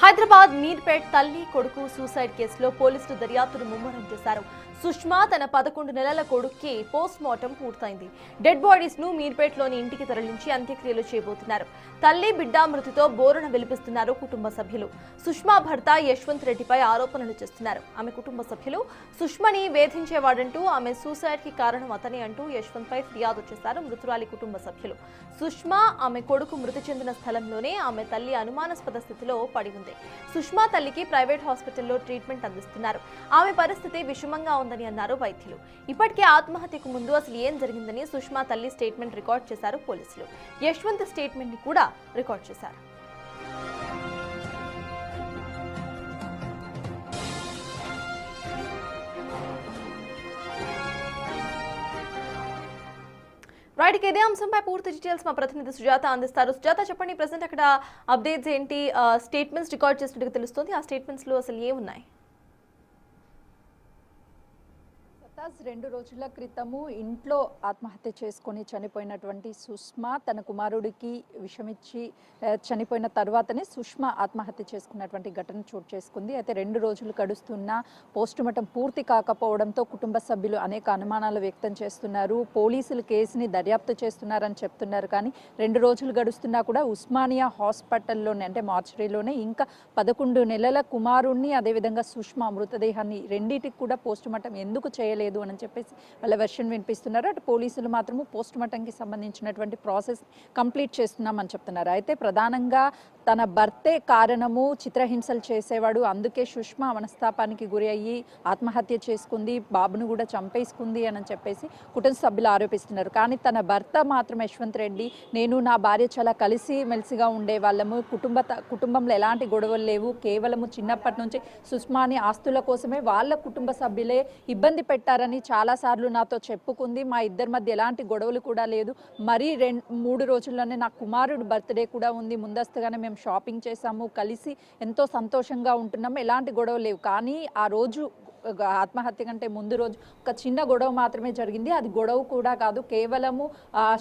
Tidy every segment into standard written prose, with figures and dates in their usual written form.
హైదరాబాద్ మీర్పేట్ తల్లి కొడుకు సూసైడ్ కేసులో పోలీసులు దర్యాప్తును ముమ్మరం చేశారు. సుష్మా తన 11 నెలల కొడుక్కి పోస్ట్ మార్టం పూర్తయింది. డెడ్ బాడీస్ ను మీర్పేట్లోని ఇంటికి తరలించి అంత్యక్రియలు చేయబోతున్నారు. తల్లి బిడ్డ మృతితో బోరున విలిపిస్తున్నారు కుటుంబ సభ్యులు. సుష్మా భర్త యశ్వంత్ రెడ్డిపై ఆరోపణలు చేస్తున్నారు. ఆమె కుటుంబ సభ్యులు సుష్మని వేధించేవాడంటూ, ఆమె సూసైడ్ కి కారణం అతనే అంటూ యశ్వంత్ పై ఫిర్యాదు చేశారు మృతురాలి కుటుంబ సభ్యులు. సుష్మా ఆమె కొడుకు మృతి చెందిన స్థలంలోనే ఆమె తల్లి అనుమానాస్పద స్థితిలో పడి ఉంది. సుష్మా తల్లికి ప్రైవేట్ హాస్పిటల్లో ట్రీట్మెంట్ అందిస్తున్నారు. ఆమె పరిస్థితి విషమంగా ఉందని అన్నారు వైద్యులు. ఇప్పటికే ఆత్మహత్యకు ముందు అసలు ఏం జరిగిందని సుష్మా తల్లి స్టేట్మెంట్ రికార్డ్ చేశారు పోలీసులు. యశ్వంత్ స్టేట్మెంట్ ని కూడా రికార్డ్ చేశారు. రైట్, ఇదే అంశంపై పూర్తి డీటెయిల్స్ మా ప్రతినిధి సుజాత అందిస్తారు. సుజాత, చెప్పండి, ప్రెసెంట్ అక్కడ అప్డేట్స్ ఏంటి? స్టేట్మెంట్స్ రికార్డ్ చేసినట్టుగా తెలుస్తుంది. ఆ స్టేట్మెంట్స్ లో అసలు ఏమున్నాయి? 2 రోజుల క్రితము ఇంట్లో ఆత్మహత్య చేసుకొని చనిపోయినటువంటి సుష్మా తన కుమారుడికి విషమిచ్చి చనిపోయిన తర్వాతనే సుష్మా ఆత్మహత్య చేసుకున్నటువంటి ఘటన చోటు చేసుకుంది. అయితే 2 రోజులు గడుస్తున్న పోస్టుమార్టం పూర్తి కాకపోవడంతో కుటుంబ సభ్యులు అనేక అనుమానాలు వ్యక్తం చేస్తున్నారు. పోలీసులు కేసుని దర్యాప్తు చేస్తున్నారని చెప్తున్నారు. కానీ 2 రోజులు గడుస్తున్నా కూడా ఉస్మానియా హాస్పిటల్లోనే, అంటే మార్చరీలోనే ఇంకా 11 నెలల కుమారుణ్ణి, అదేవిధంగా సుష్మా మృతదేహాన్ని రెండింటికి కూడా పోస్టుమార్టం ఎందుకు చేయలేదు అని చెప్పేసి వాళ్ళ వెర్షన్ వినిపిస్తున్నారు. అటు పోలీసులు మాత్రము పోస్టుమార్టంకి సంబంధించినటువంటి ప్రాసెస్ కంప్లీట్ చేస్తున్నామని చెప్తున్నారు. అయితే ప్రధానంగా తన భర్తే కారణము, చిత్రహింసలు చేసేవాడు, అందుకే సుష్మా మనస్తాపానికి గురి అయ్యి ఆత్మహత్య చేసుకుంది, బాబును కూడా చంపేసుకుంది అని చెప్పేసి కుటుంబ సభ్యులు ఆరోపిస్తున్నారు. కానీ తన భర్త మాత్రం యశ్వంత్ రెడ్డి, నేను నా భార్య చాలా కలిసి మెలిసిగా ఉండేవాళ్ళము, కుటుంబంలో ఎలాంటి గొడవలు లేవు, కేవలము చిన్నప్పటి నుంచి సుష్మాని ఆస్తుల కోసమే వాళ్ళ కుటుంబ సభ్యులే ఇబ్బంది పెట్టారని చాలాసార్లు నాతో చెప్పుకుంది. మా ఇద్దరి మధ్య ఎలాంటి గొడవలు కూడా లేదు. మరీ 3 రోజుల్లోనే నా కుమారుడు బర్త్డే కూడా ఉంది. ముందస్తుగానే మేము షాపింగ్ చేసాము, కలిసి ఎంతో సంతోషంగా ఉంటున్నాము, ఎలాంటి గొడవ లేవు. కానీ ఆ రోజు ఆత్మహత్య కంటే ముందు రోజు ఒక చిన్న గొడవ మాత్రమే జరిగింది. అది గొడవ కూడా కాదు, కేవలము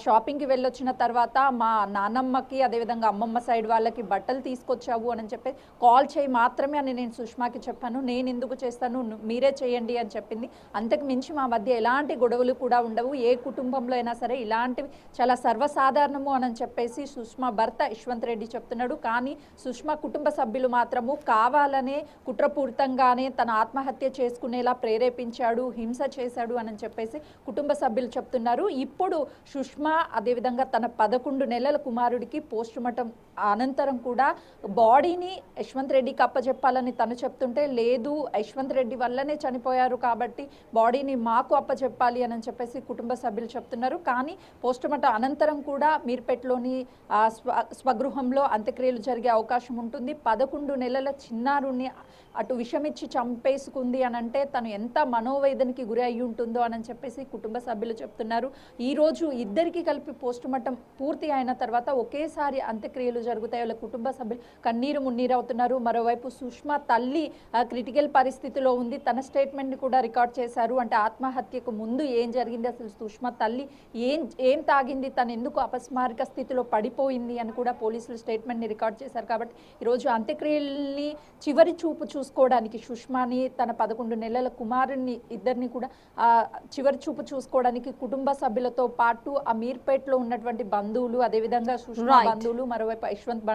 షాపింగ్కి వెళ్ళొచ్చిన తర్వాత మా నాన్నమ్మకి, అదేవిధంగా అమ్మమ్మ సైడ్ వాళ్ళకి బట్టలు తీసుకొచ్చావు అని చెప్పి కాల్ చేయి మాత్రమే అని నేను సుష్మాకి చెప్పాను. నేను ఎందుకు చేస్తాను, మీరే చేయండి అని చెప్పింది. అంతకు మించి మా మధ్య ఎలాంటి గొడవలు కూడా ఉండవు, ఏ కుటుంబంలో అయినా సరే ఇలాంటివి చాలా సర్వసాధారణము అని చెప్పేసి సుష్మా భర్త యశ్వంత్ రెడ్డి చెప్తున్నాడు. కానీ సుష్మా కుటుంబ సభ్యులు మాత్రము కావాలనే కుట్రపూరితంగానే తన ఆత్మహత్య చేసుకునేలా ప్రేరేపించాడు, హింస చేశాడు అని చెప్పేసి కుటుంబ సభ్యులు చెప్తున్నారు. ఇప్పుడు సుష్మా అదేవిధంగా తన 11 నెలల కుమారుడికి పోస్టుమార్టం అనంతరం కూడా బాడీని యశ్వంత్ రెడ్డికి అప్పచెప్పాలని తను చెప్తుంటే, లేదు యశ్వంత్ రెడ్డి వల్లనే చనిపోయారు కాబట్టి బాడీని మాకు అప్పచెప్పాలి అని చెప్పేసి కుటుంబ సభ్యులు చెప్తున్నారు. కానీ పోస్టుమార్టం అనంతరం కూడా మీర్పేట్లోని స్వగృహంలో అంత్యక్రియలు జరిగే అవకాశం ఉంటుంది. 11 నెలల చిన్నారుని అటు విషమిచ్చి చంపేసుకుంది అని అంటే తను ఎంత మనోవేదనకి గురి అయి ఉంటుందో అని చెప్పేసి కుటుంబ సభ్యులు చెప్తున్నారు. ఈరోజు ఇద్దరికి కలిపి పోస్టుమార్టం పూర్తి అయిన తర్వాత ఒకేసారి అంత్యక్రియలు జరుగుతాయి. వాళ్ళ కుటుంబ సభ్యులు కన్నీరు మున్నీరు అవుతున్నారు. మరోవైపు సుష్మా తల్లి క్రిటికల్ పరిస్థితిలో ఉంది. తన స్టేట్మెంట్ని కూడా రికార్డ్ చేశారు. అంటే ఆత్మహత్యకు ముందు ఏం జరిగింది, అసలు సుష్మా తల్లి ఏం తాగింది, తను ఎందుకు అపస్మారక స్థితిలో పడిపోయింది అని కూడా పోలీసులు స్టేట్మెంట్ని రికార్డ్ చేశారు. కాబట్టి ఈరోజు అంత్యక్రియల్ని చివరి చూపు చూసుకోవడానికి, సుష్మాని తన 11 నెలల కుమారుని ఇద్దరిని కూడా చివరి చూపు చూసుకోవడానికి కుటుంబ సభ్యులతో పాటు ఆ మీర్పేట్లో ఉన్నటువంటి బంధువులు, అదేవిధంగా సుష్మా బంధువులు, మరోవైపు యశ్వంత్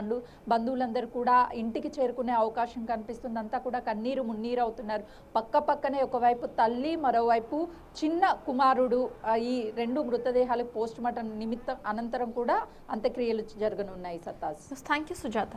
బంధువులందరూ కూడా ఇంటికి చేరుకునే అవకాశం కనిపిస్తుంది. అంతా కూడా కన్నీరు మున్నీరు అవుతున్నారు. పక్కనే ఒకవైపు తల్లి, మరోవైపు చిన్న కుమారుడు. ఈ 2 మృతదేహాలు పోస్టుమార్టం నిమిత్తం అనంతరం కూడా అంత్యక్రియలు జరగనున్నాయి. సత్తాజ్, థ్యాంక్ యూ సుజాత.